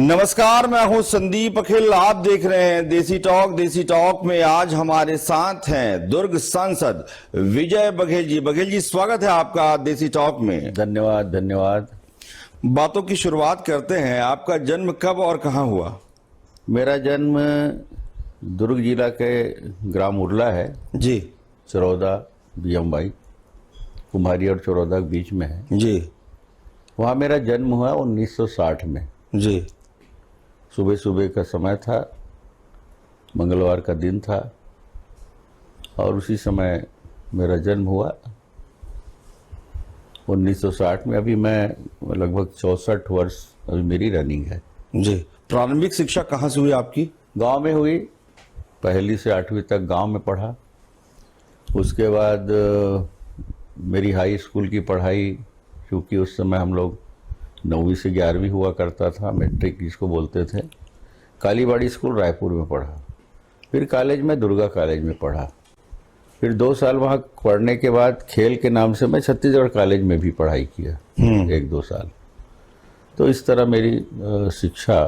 नमस्कार, मैं हूं संदीप अखिल। आप देख रहे हैं देसी टॉक। देसी टॉक में आज हमारे साथ हैं दुर्ग सांसद विजय बघेल जी। बघेल जी, स्वागत है आपका देसी टॉक में। धन्यवाद धन्यवाद। बातों की शुरुआत करते हैं। आपका जन्म कब और कहां हुआ? मेरा जन्म दुर्ग जिला के ग्राम उरला है जी चरौदा बीएमवाई कुम्हारी और चरौदा के बीच में है जी वहाँ मेरा जन्म हुआ 1960 में। जी। सुबह सुबह का समय था, मंगलवार का दिन था और उसी समय मेरा जन्म हुआ 1960 में। अभी मैं लगभग 64 वर्ष अभी मेरी रनिंग है। जी। प्रारंभिक शिक्षा कहाँ से हुई आपकी? गांव में हुई, पहली से 8वीं तक गांव में पढ़ा। उसके बाद मेरी हाई स्कूल की पढ़ाई, क्योंकि उस समय हम लोग 9वीं से 11वीं हुआ करता था, मैट्रिक जिसको बोलते थे, कालीबाड़ी स्कूल रायपुर में पढ़ा। फिर कॉलेज में दुर्गा कॉलेज में पढ़ा। फिर 2 साल वहाँ पढ़ने के बाद खेल के नाम से मैं छत्तीसगढ़ कॉलेज में भी पढ़ाई किया 1-2 साल। तो इस तरह मेरी शिक्षा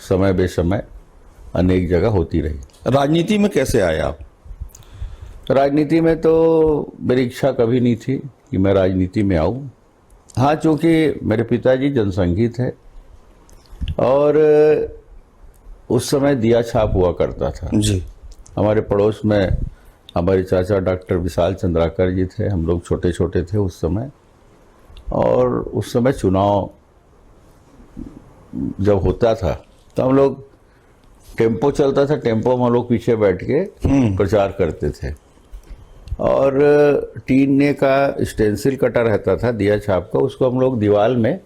समय बेसमय अनेक जगह होती रही। राजनीति में कैसे आए आप? राजनीति में तो मेरी इच्छा कभी नहीं थी कि मैं राजनीति में आऊं। हाँ, चूंकि मेरे पिताजी जनसंघी थे और उस समय दिया छाप हुआ करता था। जी। हमारे पड़ोस में हमारे चाचा डॉक्टर विशाल चंद्राकर जी थे। हम लोग छोटे छोटे थे उस समय, और उस समय चुनाव जब होता था तो हम लोग, टेम्पो चलता था, टेम्पो में हम लोग पीछे बैठ के प्रचार करते थे। और टीने का स्टेंसिल कटा रहता था दिया छाप का, उसको हम लोग दीवार में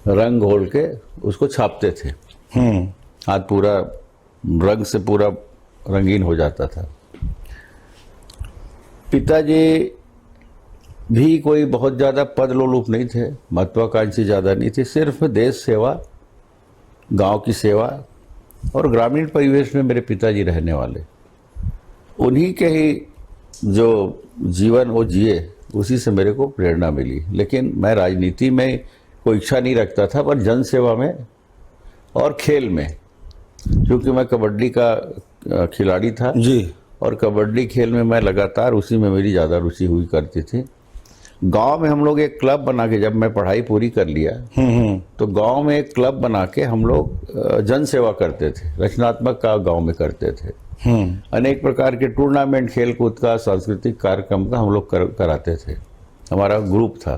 रंग घोल के उसको छापते थे। हाथ पूरा रंग से पूरा रंगीन हो जाता था। पिताजी भी कोई बहुत ज़्यादा पद लोलुप नहीं थे, महत्वाकांक्षी ज़्यादा नहीं थे। सिर्फ देश सेवा, गांव की सेवा और ग्रामीण परिवेश में मेरे पिताजी रहने वाले, उन्हीं के ही जो जीवन वो जिए, उसी से मेरे को प्रेरणा मिली। लेकिन मैं राजनीति में कोई इच्छा नहीं रखता था, पर जन सेवा में और खेल में, क्योंकि मैं कबड्डी का खिलाड़ी था जी। और कबड्डी खेल में मैं लगातार, उसी में मेरी ज़्यादा रुचि हुई करती थी। गांव में हम लोग एक क्लब बना के, जब मैं पढ़ाई पूरी कर लिया तो गांव में एक क्लब बना के हम लोग जन सेवा करते थे, रचनात्मक का गांव में करते थे। अनेक प्रकार के टूर्नामेंट, खेल कूद का, सांस्कृतिक कार्यक्रम का हम लोग कराते थे। हमारा ग्रुप था।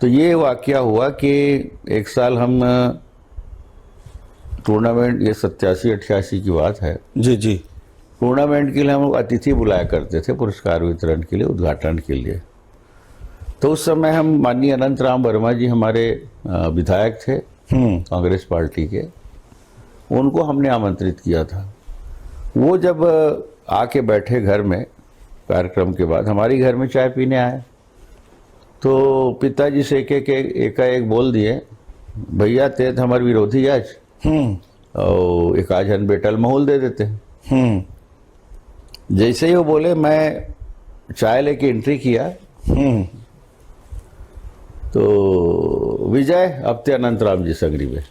तो ये वाकया हुआ कि एक साल हम टूर्नामेंट, ये 87-88 की बात है। जी जी। टूर्नामेंट के लिए हम लोग अतिथि बुलाया करते थे, पुरस्कार वितरण के लिए, उद्घाटन के लिए। तो उस समय हम माननीय अनंत राम वर्मा जी हमारे विधायक थे कांग्रेस पार्टी के, उनको हमने आमंत्रित किया था। वो जब आके बैठे घर में कार्यक्रम के बाद, हमारी घर में चाय पीने आए, तो पिताजी से एकाएक बोल दिए, भैया ते हमारे विरोधी आज और एक आज हन बेटल महूल दे देते। जैसे ही वो बोले, मैं चाय लेके एंट्री किया तो विजय अब ते अनंतराम जी संगरी में,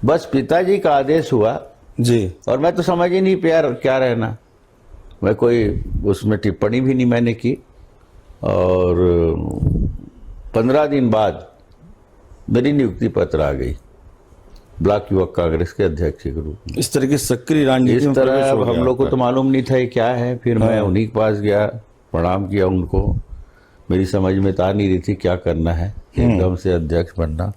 बस पिताजी का आदेश हुआ जी। और मैं तो समझ ही नहीं पाया क्या रहना। मैं कोई उसमें टिप्पणी भी नहीं मैंने की। और 15 दिन बाद मेरी नियुक्ति पत्र आ गई ब्लॉक युवक कांग्रेस के अध्यक्ष के रूप में। इस तरह की सक्रिय राजनीति इस तरह हम लोग को तो मालूम नहीं था ये क्या है। फिर मैं उन्हीं के पास गया, प्रणाम किया उनको। मेरी समझ में तो आ नहीं रही थी क्या करना है, एकदम से अध्यक्ष बनना।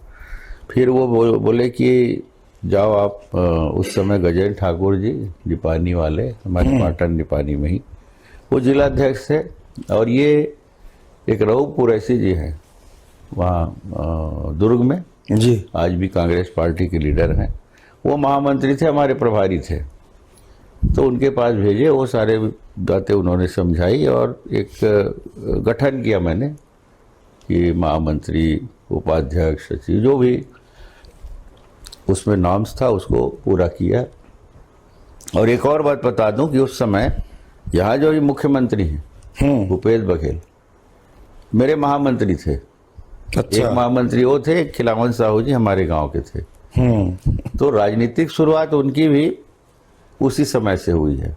फिर वो बोले कि जाओ आप, उस समय गजेंद्र ठाकुर जी निपानी वाले, हमारे पाटन निपानी में ही वो जिलाध्यक्ष थे, और ये एक रऊपुर ऐसी जी है वहाँ दुर्ग में जी, आज भी कांग्रेस पार्टी के लीडर हैं। वो महामंत्री थे, हमारे प्रभारी थे। तो उनके पास भेजे, वो सारे बातें उन्होंने समझाई और एक गठन किया मैंने कि महामंत्री, उपाध्यक्ष, सचिव, जो भी उसमें नाम्स था उसको पूरा किया। और एक और बात बता दूं कि उस समय यहाँ जो ये मुख्यमंत्री हैं भूपेश बघेल मेरे महामंत्री थे। अच्छा। एक महामंत्री वो थे, एक खिलावन साहू जी हमारे गांव के थे। तो राजनीतिक शुरुआत उनकी भी उसी समय से हुई है।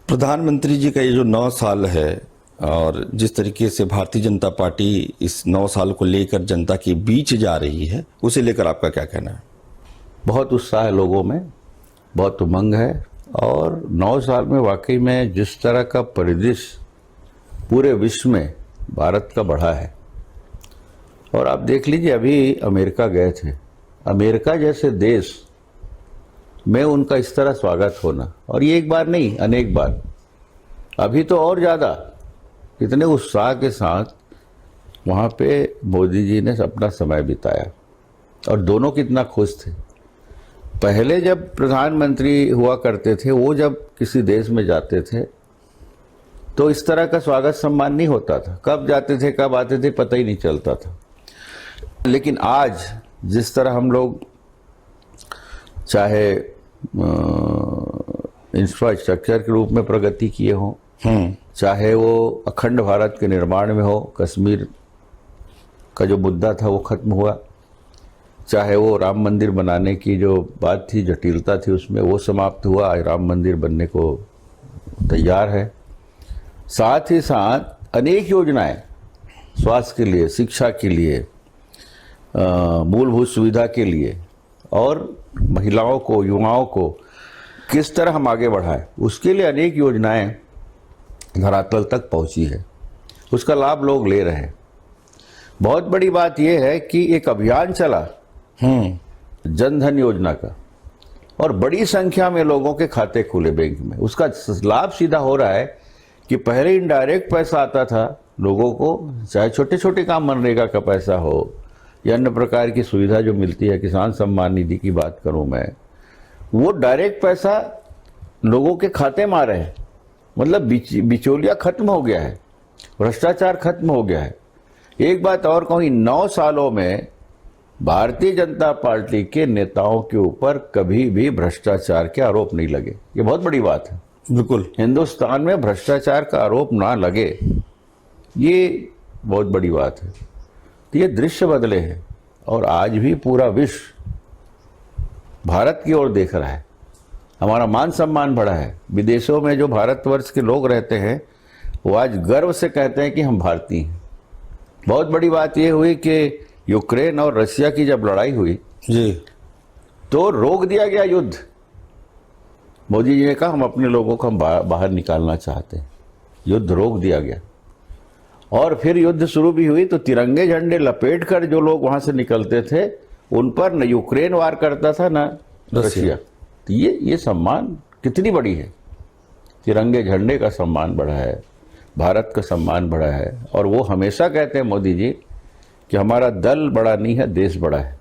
प्रधानमंत्री जी का ये जो 9 साल है और जिस तरीके से भारतीय जनता पार्टी इस 9 साल को लेकर जनता के बीच जा रही है, उसे लेकर आपका क्या कहना है? बहुत उत्साह है लोगों में, बहुत उमंग है, और 9 साल में वाकई में जिस तरह का परिदृश्य पूरे विश्व में भारत का बढ़ा है। और आप देख लीजिए, अभी अमेरिका गए थे, अमेरिका जैसे देश में उनका इस तरह स्वागत होना, और ये एक बार नहीं अनेक बार, अभी तो और ज़्यादा कितने उत्साह के साथ वहाँ पे मोदी जी ने अपना समय बिताया, और दोनों कितना खुश थे। पहले जब प्रधानमंत्री हुआ करते थे, वो जब किसी देश में जाते थे तो इस तरह का स्वागत सम्मान नहीं होता था, कब जाते थे कब आते थे पता ही नहीं चलता था। लेकिन आज जिस तरह हम लोग चाहे इंफ्रास्ट्रक्चर के रूप में प्रगति किए हों, चाहे वो अखंड भारत के निर्माण में हो, कश्मीर का जो मुद्दा था वो खत्म हुआ, चाहे वो राम मंदिर बनाने की जो बात थी, जटिलता थी उसमें, वो समाप्त हुआ, आज राम मंदिर बनने को तैयार है। साथ ही साथ अनेक योजनाएं स्वास्थ्य के लिए, शिक्षा के लिए, मूलभूत सुविधा के लिए, और महिलाओं को, युवाओं को किस तरह हम आगे बढ़ाएं, उसके लिए अनेक योजनाएं धरातल तक पहुंची है, उसका लाभ लोग ले रहे हैं। बहुत बड़ी बात यह है कि एक अभियान चला जन धन योजना का, और बड़ी संख्या में लोगों के खाते खुले बैंक में, उसका लाभ सीधा हो रहा है कि पहले इनडायरेक्ट पैसा आता था लोगों को, चाहे छोटे छोटे काम, मनरेगा का पैसा हो या अन्य प्रकार की सुविधा जो मिलती है, किसान सम्मान निधि की बात करूं मैं, वो डायरेक्ट पैसा लोगों के खाते में आ रहे हैं। मतलब बिचौलिया खत्म हो गया है, भ्रष्टाचार खत्म हो गया है। एक बात और कहूँ, 9 सालों में भारतीय जनता पार्टी के नेताओं के ऊपर कभी भी भ्रष्टाचार के आरोप नहीं लगे, ये बहुत बड़ी बात है। बिल्कुल, हिंदुस्तान में भ्रष्टाचार का आरोप ना लगे, ये बहुत बड़ी बात है। तो ये दृश्य बदले हैं, और आज भी पूरा विश्व भारत की ओर देख रहा है, हमारा मान सम्मान बढ़ा है। विदेशों में जो भारतवर्ष के लोग रहते हैं वो आज गर्व से कहते हैं कि हम भारतीय हैं। बहुत बड़ी बात यह हुई कि यूक्रेन और रशिया की जब लड़ाई हुई जी, तो रोक दिया गया युद्ध। मोदी जी ने कहा हम अपने लोगों को हम बाहर निकालना चाहते हैं, युद्ध रोक दिया गया। और फिर युद्ध शुरू भी हुई तो तिरंगे झंडे लपेट कर जो लोग वहां से निकलते थे उन पर न यूक्रेन वार करता था न रशिया। तो ये सम्मान कितनी बड़ी है, तिरंगे झंडे का सम्मान बढ़ा है, भारत का सम्मान बढ़ा है। और वो हमेशा कहते हैं मोदी जी कि हमारा दल बड़ा नहीं है, देश बड़ा है।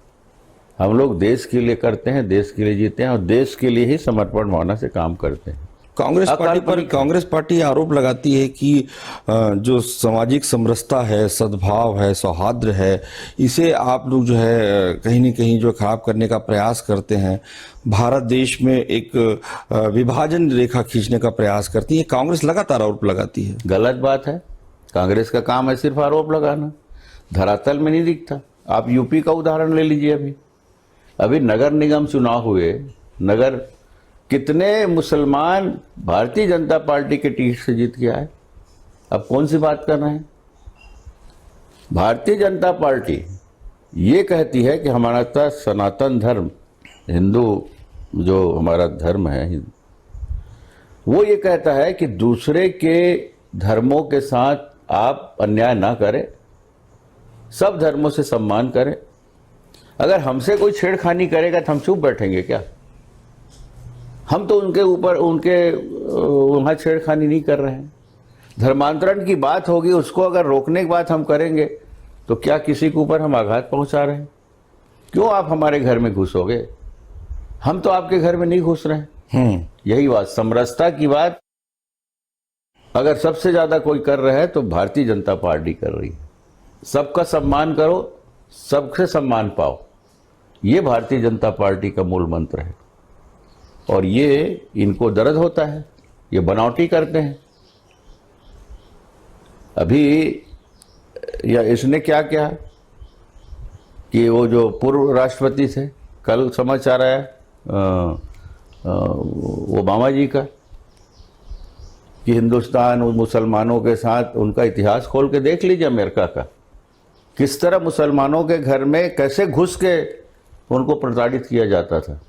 हम लोग देश के लिए करते हैं, देश के लिए जीते हैं, और देश के लिए ही समर्पण भावना से काम करते हैं। कांग्रेस पार्टी आरोप लगाती है कि जो सामाजिक समरसता है, सद्भाव है, सौहार्द है, इसे आप लोग जो है कहीं न कहीं जो खराब करने का प्रयास करते हैं। भारत देश में एक विभाजन रेखा खींचने का प्रयास करती है, कांग्रेस लगातार आरोप लगाती है। गलत बात है, कांग्रेस का काम है सिर्फ आरोप लगाना, धरातल में नहीं दिखता। आप यूपी का उदाहरण ले लीजिए, अभी नगर निगम चुनाव हुए, नगर कितने मुसलमान भारतीय जनता पार्टी के टिकट से जीत के आए। अब कौन सी बात कर रहे हैं? भारतीय जनता पार्टी ये कहती है कि हमारा सनातन धर्म, हिंदू जो हमारा धर्म है, वो ये कहता है कि दूसरे के धर्मों के साथ आप अन्याय ना करें, सब धर्मों से सम्मान करें। अगर हमसे कोई छेड़खानी करेगा तो हम चुप बैठेंगे क्या? हम तो उनके ऊपर वहाँ छेड़खानी नहीं कर रहे हैं। धर्मांतरण की बात होगी, उसको अगर रोकने की बात हम करेंगे तो क्या किसी के ऊपर हम आघात पहुंचा रहे हैं? क्यों आप हमारे घर में घुसोगे? हम तो आपके घर में नहीं घुस रहे हैं। यही बात, समरसता की बात अगर सबसे ज्यादा कोई कर रहा है तो भारतीय जनता पार्टी कर रही है। सबका सम्मान करो, सबसे सम्मान पाओ, ये भारतीय जनता पार्टी का मूल मंत्र है। और ये इनको दर्द होता है, ये बनावटी करते हैं। अभी या इसने क्या किया, कि वो जो पूर्व राष्ट्रपति थे, कल समाचार आया ओबामा जी का, कि हिंदुस्तान उन मुसलमानों के साथ, उनका इतिहास खोल के देख लीजिए अमेरिका का, किस तरह मुसलमानों के घर में कैसे घुस के उनको प्रताड़ित किया जाता था।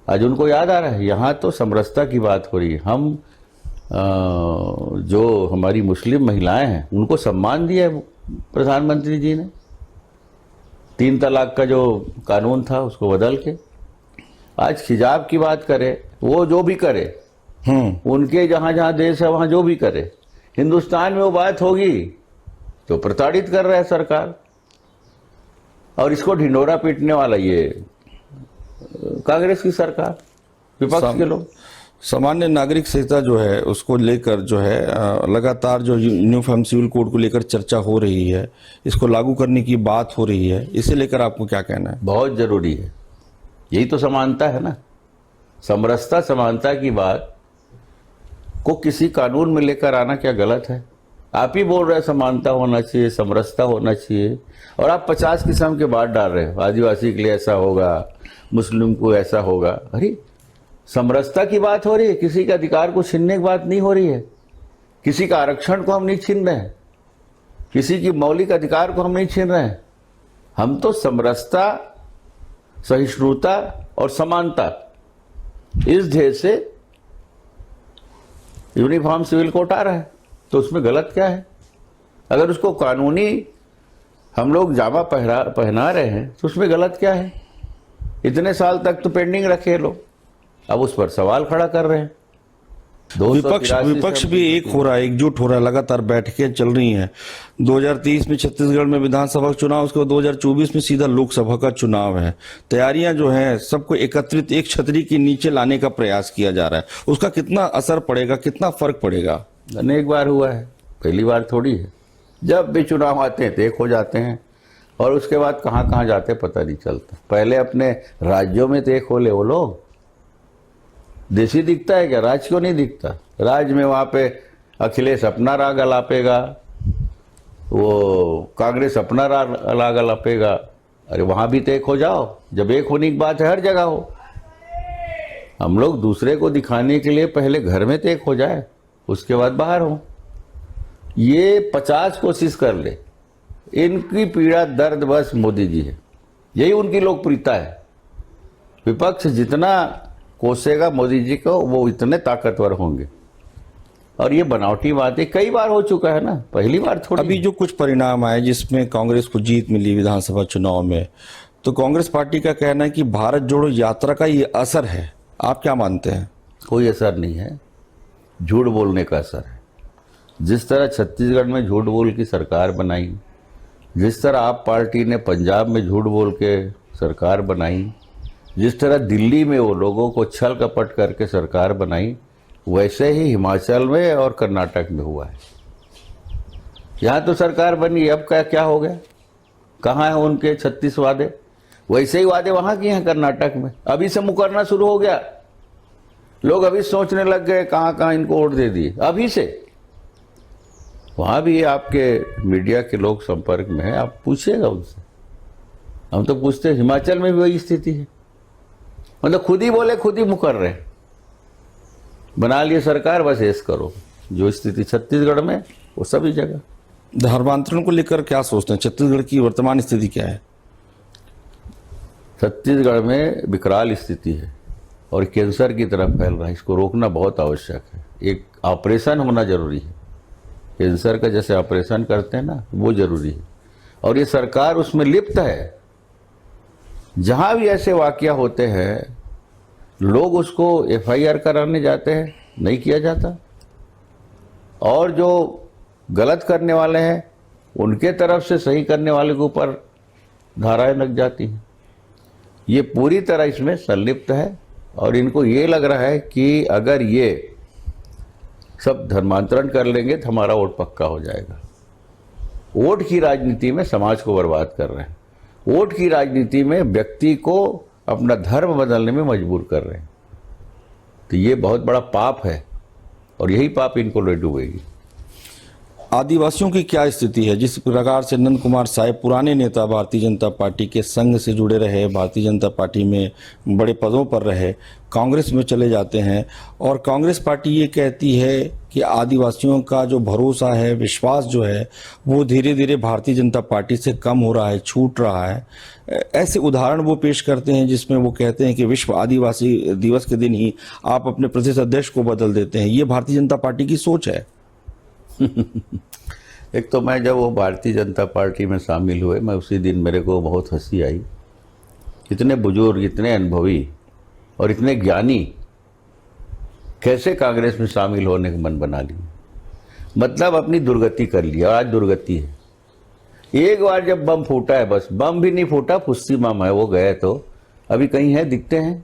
आज उनको याद आ रहा है। यहाँ तो समरसता की बात हो रही है। हम जो हमारी मुस्लिम महिलाएं हैं उनको सम्मान दिया है प्रधानमंत्री जी ने। 3 तलाक का जो कानून था उसको बदल के आज हिजाब की बात करे, वो जो भी करे, उनके जहां जहां देश है वहां जो भी करे, हिंदुस्तान में वो बात होगी तो प्रताड़ित कर रहा है सरकार। और इसको ढिंडोरा पीटने वाला ये कांग्रेस की सरकार, विपक्ष के लोग। सामान्य नागरिक संहिता जो है उसको लेकर जो है लगातार जो यूनिफॉर्म सिविल कोड को लेकर चर्चा हो रही है, इसको लागू करने की बात हो रही है, इसे लेकर आपको क्या कहना है? बहुत जरूरी है। यही तो समानता है ना, समरसता समानता की बात को किसी कानून में लेकर आना क्या गलत है? आप ही बोल रहे हैं समानता होना चाहिए, समरसता होना चाहिए, और आप 50 किस्म के बात डाल रहे हो। आदिवासी के लिए ऐसा होगा, मुस्लिम को ऐसा होगा। अरे समरसता की बात हो रही है, किसी के अधिकार को छीनने की बात नहीं हो रही है। किसी का आरक्षण को हम नहीं छीन रहे हैं, किसी की मौलिक अधिकार को हम नहीं छीन रहे हैं। हम तो समरसता, सहिष्णुता और समानता इस ध्येय से यूनिफॉर्म सिविल कोड आ रहा है, तो उसमें गलत क्या है? अगर उसको कानूनी हम लोग जामा पहना रहे हैं तो उसमें गलत क्या है? इतने साल तक तो पेंडिंग रखे लोग, अब उस पर सवाल खड़ा कर रहे हैं। विपक्ष भी एक हो रहा है, एकजुट हो रहा है, लगातार बैठकें चल रही हैं। 2023 में छत्तीसगढ़ में विधानसभा का चुनाव, उसके बाद 2024 में सीधा लोकसभा का चुनाव है। तैयारियां जो हैं सबको एकत्रित एक छतरी के नीचे लाने का प्रयास किया जा रहा है। उसका कितना असर पड़ेगा, कितना फर्क पड़ेगा? अनेक बार हुआ है, पहली बार थोड़ी है। जब भी चुनाव आते हैं तो एक हो जाते हैं, और उसके बाद कहाँ कहाँ जाते पता नहीं चलता। पहले अपने राज्यों में तो एक हो ले वो लोग। देशी दिखता है क्या? राज्य क्यों नहीं दिखता? राज्य में वहाँ पे अखिलेश अपना राग अलापेगा, वो कांग्रेस अपना राग अलापेगा। अरे वहाँ भी तो एक हो जाओ। जब एक होने की बात है हर जगह हो। हम लोग दूसरे को दिखाने के लिए पहले घर में तो एक हो जाए, उसके बाद बाहर हो। ये 50 कोशिश कर ले, इनकी पीड़ा दर्द बस मोदी जी है। यही उनकी लोकप्रियता है। विपक्ष जितना कोसेगा मोदी जी को, वो इतने ताकतवर होंगे। और ये बनावटी बातें कई बार हो चुका है ना, पहली बार थोड़ी। अभी जो कुछ परिणाम आए जिसमें कांग्रेस को जीत मिली विधानसभा चुनाव में, तो कांग्रेस पार्टी का कहना है कि भारत जोड़ो यात्रा का ये असर है। आप क्या मानते हैं? कोई असर नहीं है, झूठ बोलने का असर है। जिस तरह छत्तीसगढ़ में झूठ बोल की सरकार बनाई, जिस तरह आप पार्टी ने पंजाब में झूठ बोल के सरकार बनाई, जिस तरह दिल्ली में वो लोगों को छल कपट करके सरकार बनाई, वैसे ही हिमाचल में और कर्नाटक में हुआ है। यहाँ तो सरकार बनी, अब क्या हो गया? कहाँ है उनके 36 वादे? वैसे ही वादे वहाँ के हैं कर्नाटक में। अभी से मुकरना शुरू हो गया। लोग अभी सोचने लग गए कहाँ कहाँ इनको वोट दे दिए, अभी से। वहाँ भी आपके मीडिया के लोग संपर्क में हैं, आप पूछिएगा उनसे। हम तो पूछते, हिमाचल में भी वही स्थिति है। मतलब खुद ही बोले खुद ही मुकर रहे, बना लिए सरकार, बस ऐस करो। जो स्थिति छत्तीसगढ़ में वो सभी जगह। धर्मांतरण को लेकर क्या सोचते हैं? छत्तीसगढ़ की वर्तमान स्थिति क्या है? छत्तीसगढ़ में विकराल स्थिति है और कैंसर की तरफ फैल रहा है। इसको रोकना बहुत आवश्यक है। एक ऑपरेशन होना जरूरी है। कैंसर का जैसे ऑपरेशन करते हैं ना, वो जरूरी है। और ये सरकार उसमें लिप्त है। जहां भी ऐसे वाकया होते हैं, लोग उसको FIR कराने जाते हैं, नहीं किया जाता। और जो गलत करने वाले हैं उनके तरफ से सही करने वाले के ऊपर धाराएं लग जाती हैं। ये पूरी तरह इसमें संलिप्त है। और इनको ये लग रहा है कि अगर ये सब धर्मांतरण कर लेंगे तो हमारा वोट पक्का हो जाएगा। वोट की राजनीति में समाज को बर्बाद कर रहे हैं। वोट की राजनीति में व्यक्ति को अपना धर्म बदलने में मजबूर कर रहे हैं। तो ये बहुत बड़ा पाप है और यही पाप इनको ले डूबेगी। आदिवासियों की क्या स्थिति है? जिस प्रकार से नंद कुमार साहब पुराने नेता भारतीय जनता पार्टी के संघ से जुड़े रहे, भारतीय जनता पार्टी में बड़े पदों पर रहे, कांग्रेस में चले जाते हैं और कांग्रेस पार्टी ये कहती है कि आदिवासियों का जो भरोसा है, विश्वास जो है, वो धीरे धीरे भारतीय जनता पार्टी से कम हो रहा है, छूट रहा है। ऐसे उदाहरण वो पेश करते हैं जिसमें वो कहते हैं कि विश्व आदिवासी दिवस के दिन ही आप अपने प्रदेश अध्यक्ष को बदल देते हैं। ये भारतीय जनता पार्टी की सोच है। एक तो मैं जब वो भारतीय जनता पार्टी में शामिल हुए, मैं उसी दिन मेरे को बहुत हंसी आई। इतने बुजुर्ग, इतने अनुभवी और इतने ज्ञानी कैसे कांग्रेस में शामिल होने का मन बना लिए। मतलब अपनी दुर्गति कर लिया और आज दुर्गति है। एक बार जब बम फूटा है, बस बम भी नहीं फूटा, फुस्सी बम है, वो गए तो अभी कहीं है, दिखते हैं,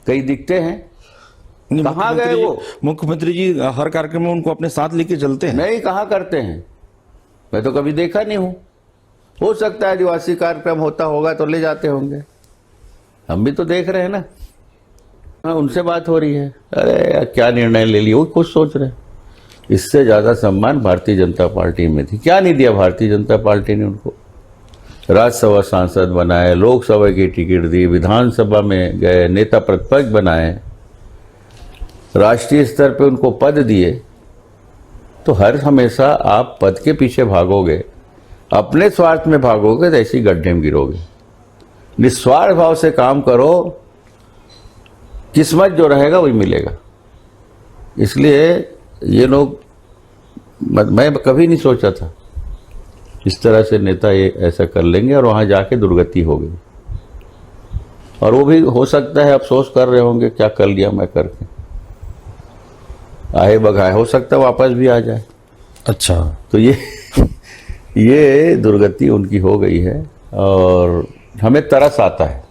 कहीं दिखते हैं, कहाँ गए वो? मुख्यमंत्री जी हर कार्यक्रम में उनको अपने साथ लेके चलते हैं। नहीं, कहाँ करते हैं, मैं तो कभी देखा नहीं हूं। हो सकता है आदिवासी कार्यक्रम होता होगा तो ले जाते होंगे, हम भी तो देख रहे हैं ना। हाँ, उनसे बात हो रही है, अरे क्या निर्णय ले लिया, वो कुछ सोच रहे। इससे ज्यादा सम्मान भारतीय जनता पार्टी में थी। क्या नहीं दिया भारतीय जनता पार्टी ने उनको? राज्यसभा सांसद बनाए, लोकसभा की टिकट दी, विधानसभा में गए, नेता प्रतिपक्ष बनाए, राष्ट्रीय स्तर पे उनको पद दिए। तो हर हमेशा आप पद के पीछे भागोगे, अपने स्वार्थ में भागोगे तो ऐसी गड्ढे में गिरोगे। निस्वार्थ भाव से काम करो, किस्मत जो रहेगा वही मिलेगा। इसलिए ये लोग, मैं कभी नहीं सोचा था इस तरह से नेता ये ऐसा कर लेंगे और वहां जाके दुर्गति हो गई। और वो भी हो सकता है अफसोस कर रहे होंगे, क्या कर लिया मैं करके, आए बगाए, हो सकता है वापस भी आ जाए। अच्छा, तो ये दुर्गति उनकी हो गई है और हमें तरस आता है।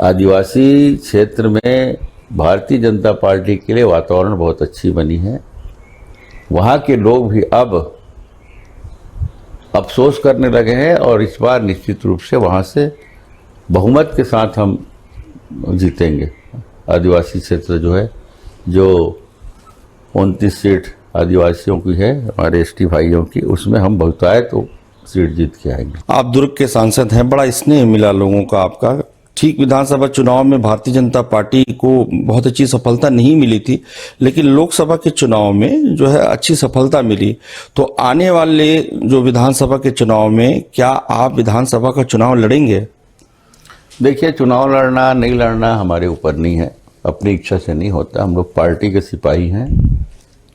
आदिवासी क्षेत्र में भारतीय जनता पार्टी के लिए वातावरण बहुत अच्छी बनी है। वहाँ के लोग भी अब अफसोस करने लगे हैं और इस बार निश्चित रूप से वहाँ से बहुमत के साथ हम जीतेंगे। आदिवासी क्षेत्र जो है, जो 29 सीट आदिवासियों की है, हमारे एसटी भाइयों की, उसमें हम बहुतायत तो सीट जीत के आएंगे। आप दुर्ग के सांसद हैं, बड़ा स्नेह मिला लोगों का आपका। ठीक विधानसभा चुनाव में भारतीय जनता पार्टी को बहुत अच्छी सफलता नहीं मिली थी, लेकिन लोकसभा के चुनाव में जो है अच्छी सफलता मिली। तो आने वाले जो विधानसभा के चुनाव में क्या आप विधानसभा का चुनाव लड़ेंगे? देखिए, चुनाव लड़ना नहीं लड़ना हमारे ऊपर नहीं है, अपनी इच्छा से नहीं होता। हम लोग पार्टी के सिपाही हैं।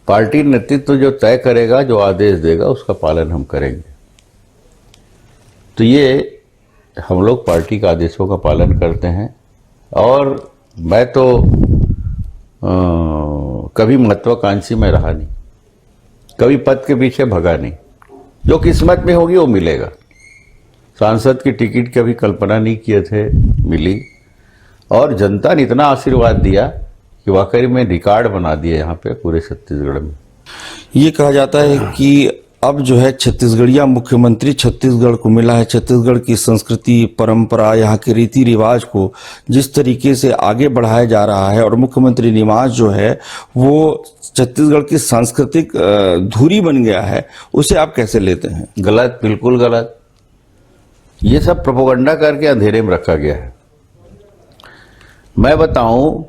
पार्टी नेतृत्व जो तय करेगा, जो आदेश देगा, उसका पालन हम करेंगे। तो ये हम लोग पार्टी के आदेशों का पालन करते हैं। और मैं तो कभी महत्वाकांक्षी में रहा नहीं, कभी पद के पीछे भगा नहीं। जो किस्मत में होगी वो मिलेगा। सांसद की टिकट की अभी कल्पना नहीं किए थे, मिली। और जनता ने इतना आशीर्वाद दिया कि वाकई में रिकॉर्ड बना दिया यहाँ पे पूरे छत्तीसगढ़ में। ये कहा जाता है कि अब जो है छत्तीसगढ़िया मुख्यमंत्री छत्तीसगढ़ को मिला है। छत्तीसगढ़ की संस्कृति, परंपरा, यहाँ के रीति रिवाज को जिस तरीके से आगे बढ़ाया जा रहा है और मुख्यमंत्री निवास जो है वो छत्तीसगढ़ की सांस्कृतिक धुरी बन गया है, उसे आप कैसे लेते हैं? गलत, बिल्कुल गलत। ये सब प्रोपोगंडा करके अंधेरे में रखा गया है। मैं बताऊं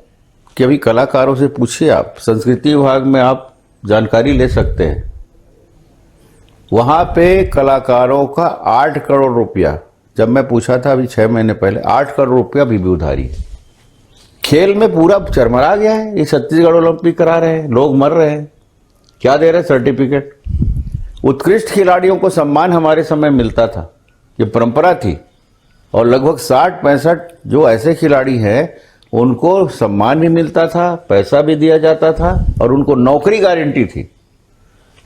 कि अभी कलाकारों से पूछिए, आप संस्कृति विभाग में आप जानकारी ले सकते हैं। वहां पे कलाकारों का 8 करोड़ रुपया, जब मैं पूछा था अभी 6 महीने पहले, 8 करोड़ रुपया अभी भी उधारी है। खेल में पूरा चरमरा गया है। ये छत्तीसगढ़ ओलंपिक करा रहे हैं, लोग मर रहे हैं, क्या दे रहे हैं? सर्टिफिकेट। उत्कृष्ट खिलाड़ियों को सम्मान हमारे समय मिलता था, ये परंपरा थी। और लगभग 60-65 जो ऐसे खिलाड़ी हैं उनको सम्मान भी मिलता था, पैसा भी दिया जाता था और उनको नौकरी गारंटी थी।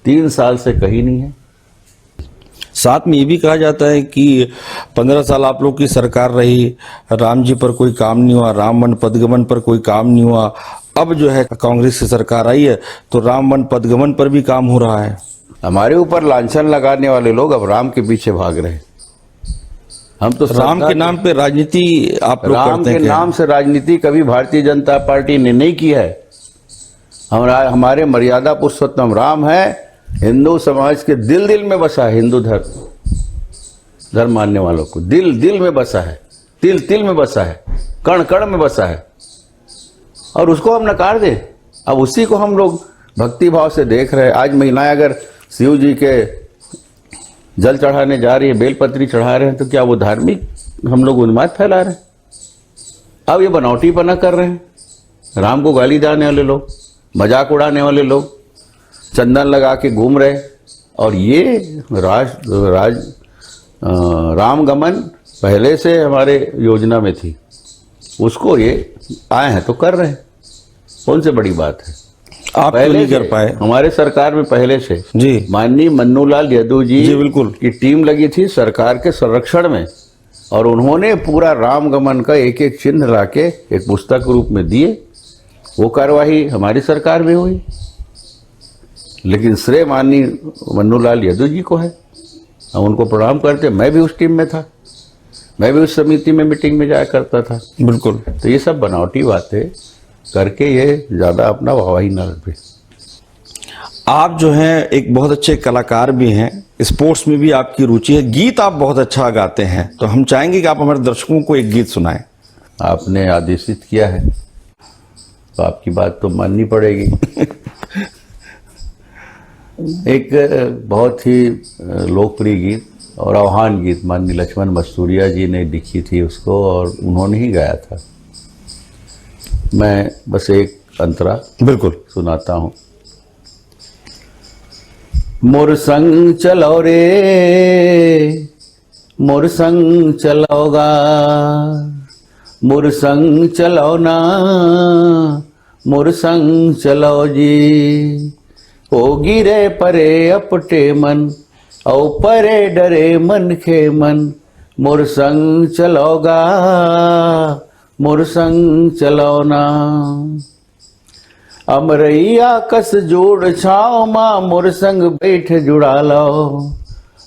3 साल से कहीं नहीं है। साथ में ये भी कहा जाता है कि 15 साल आप लोग की सरकार रही, राम जी पर कोई काम नहीं हुआ, राम वन पदगमन पर कोई काम नहीं हुआ। अब जो है कांग्रेस की सरकार आई है तो राम वन पदगमन पर भी काम हो रहा है। हमारे ऊपर लांछन लगाने वाले लोग अब राम के पीछे भाग रहे हैं। हम तो राम के नाम पे राजनीति आप लोग राम करते हैं के क्या? नाम से राजनीति कभी भारतीय जनता पार्टी ने नहीं की है। हमारे मर्यादा पुरुषोत्तम राम है, हिंदू समाज के दिल दिल में बसा है। हिंदू धर्म मानने वालों को दिल दिल में बसा है, तिल तिल में बसा है, कण कण में बसा है, और उसको हम नकार दें? अब उसी को हम लोग भक्ति भाव से देख रहे हैं। आज महिलाएं अगर शिव जी के जल चढ़ाने जा रही है, बेलपत्री चढ़ा रहे हैं, तो क्या वो धार्मिक हम लोग उन्माद फैला रहे हैं? अब ये बनावटीपना कर रहे हैं। राम को गाली देने वाले लोग, मजाक उड़ाने वाले लोग, चंदन लगा के घूम रहे, और ये रामगमन पहले से हमारे योजना में थी, उसको ये आए हैं तो कर रहे हैं। कौन से बड़ी बात है? आप क्यों नहीं कर पाए? हमारे सरकार में पहले से जी माननीय मन्नूलाल यदू जी बिल्कुल की टीम लगी थी सरकार के संरक्षण में, और उन्होंने पूरा रामगमन का एक एक चिन्ह लाके एक पुस्तक रूप में दिए। वो कार्यवाही हमारी सरकार में हुई, लेकिन श्रेय माननीय मन्नूलाल यदू जी को है। हम उनको प्रणाम करते। मैं भी उस टीम में था, मैं भी उस समिति में मीटिंग में जाया करता था। बिल्कुल। तो ये सब बनावटी बातें करके ये ज़्यादा अपना वाहवाही न रखे। आप जो हैं एक बहुत अच्छे कलाकार भी हैं, स्पोर्ट्स में भी आपकी रुचि है, गीत आप बहुत अच्छा गाते हैं, तो हम चाहेंगे कि आप हमारे दर्शकों को एक गीत सुनाएं। आपने आदेशित किया है तो आपकी बात तो माननी पड़ेगी। एक बहुत ही लोकप्रिय गीत और आह्वान गीत माननीय लक्ष्मण मस्तूरिया जी ने लिखी थी उसको, और उन्होंने ही गाया था। मैं बस एक अंतरा बिल्कुल सुनाता हूँ। मोर संग चलो रे, मोर संग चलोगा, मोर संग चलो ना, मोर संग चलो जी। ओ गिरे परे अपटे मन, औ परे डरे मन के मन, मोर संग चलोगा, मोर संग चलो ना। अमरैया कस जोड़ छाओ माँ, मोर संग बैठ जुड़ा लो।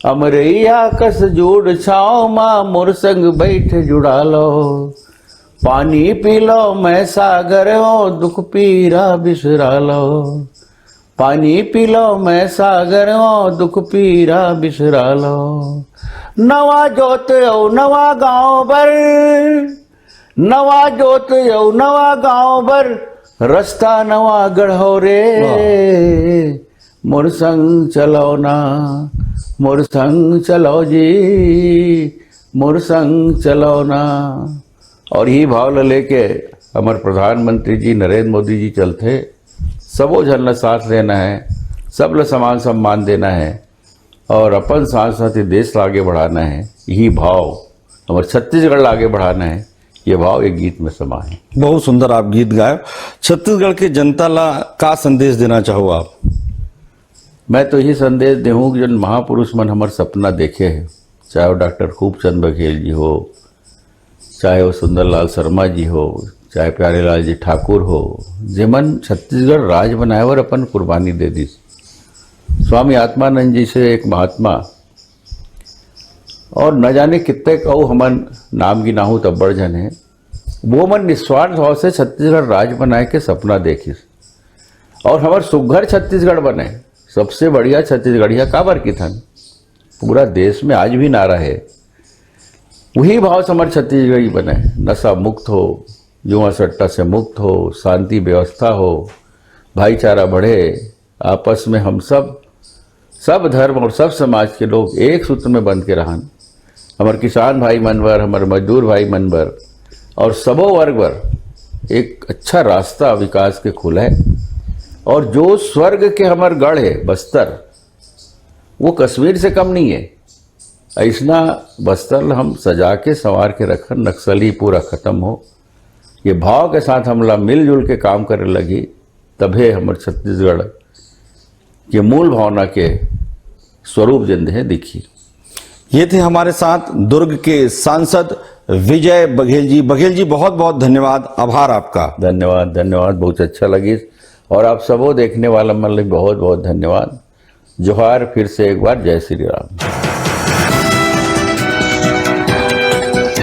अमरैया कस जोड़ छाओ माँ, मोर संग बैठ जुड़ा लो। पानी पी लो मैं सागर हो, दुख पीरा बिसरा लो। पानी पी लो मैं सागर हो, दुख पीरा बिसरा लो। नवा जोत ओ नवा गाँव बर, नवा जोत ओ नवा गाँव बर, रास्ता नवा गढ़ो रे। मोर संग चलो ना, मोर संग चलो जी, मोर संग चलो ना। और ही भाव लेके हमारे प्रधानमंत्री जी नरेंद्र मोदी जी चलते। सबो जन ला साथ लेना है, सब ला समान सम्मान देना है, और अपन साथ साथ ही देश ला आगे बढ़ाना है। यही भाव हमारे छत्तीसगढ़ ला आगे बढ़ाना है, ये भाव एक गीत में समा है। बहुत सुंदर आप गीत गाए। छत्तीसगढ़ के जनता ला का संदेश देना चाहो आप? मैं तो यही संदेश देहूँ कि जन महापुरुष मन हमारे सपना देखे है, चाहे वो डॉक्टर खूबचंद बघेल जी हो, चाहे वो सुंदरलाल शर्मा जी हो, चाहे प्यारेलाल जी ठाकुर हो, जेमन छत्तीसगढ़ राज बनाए और अपन कुर्बानी दे दी। स्वामी आत्मानंद जी से एक महात्मा, और न जाने कितने कहूँ हमन नाम की नाहू तब बड़ जन है, वो मन निस्वार्थ भाव से छत्तीसगढ़ राज बनाए के सपना देखिस, और हमार सुघर छत्तीसगढ़ बने। सबसे बढ़िया छत्तीसगढ़िया काबर की थन, पूरा देश में आज भी ना रहे। वही भाव से हमारे छत्तीसगढ़ी बने, नशा मुक्त हो, जुआ सट्टा से मुक्त हो, शांति व्यवस्था हो, भाईचारा बढ़े, आपस में हम सब धर्म और सब समाज के लोग एक सूत्र में बंध के रहन। हमारे किसान भाई मनवर, हमारे मजदूर भाई मनवर, और सबो वर्ग पर एक अच्छा रास्ता विकास के खुला है। और जो स्वर्ग के हमारे गढ़ है बस्तर, वो कश्मीर से कम नहीं है। ऐसा बस्तर हम सजा के संवार के रखन, नक्सली पूरा खत्म हो, ये भाव के साथ हमला मिलजुल के काम करे लगी, तभे हमारे छत्तीसगढ़ के मूल भावना के स्वरूप जिंदे दिखी। ये थे हमारे साथ दुर्ग के सांसद विजय बघेल जी। बघेल जी बहुत बहुत धन्यवाद, आभार आपका। धन्यवाद धन्यवाद, बहुत अच्छा लगी। और आप सबो देखने वाला मन बहुत बहुत धन्यवाद। जोहार, फिर से एक बार जय श्री राम।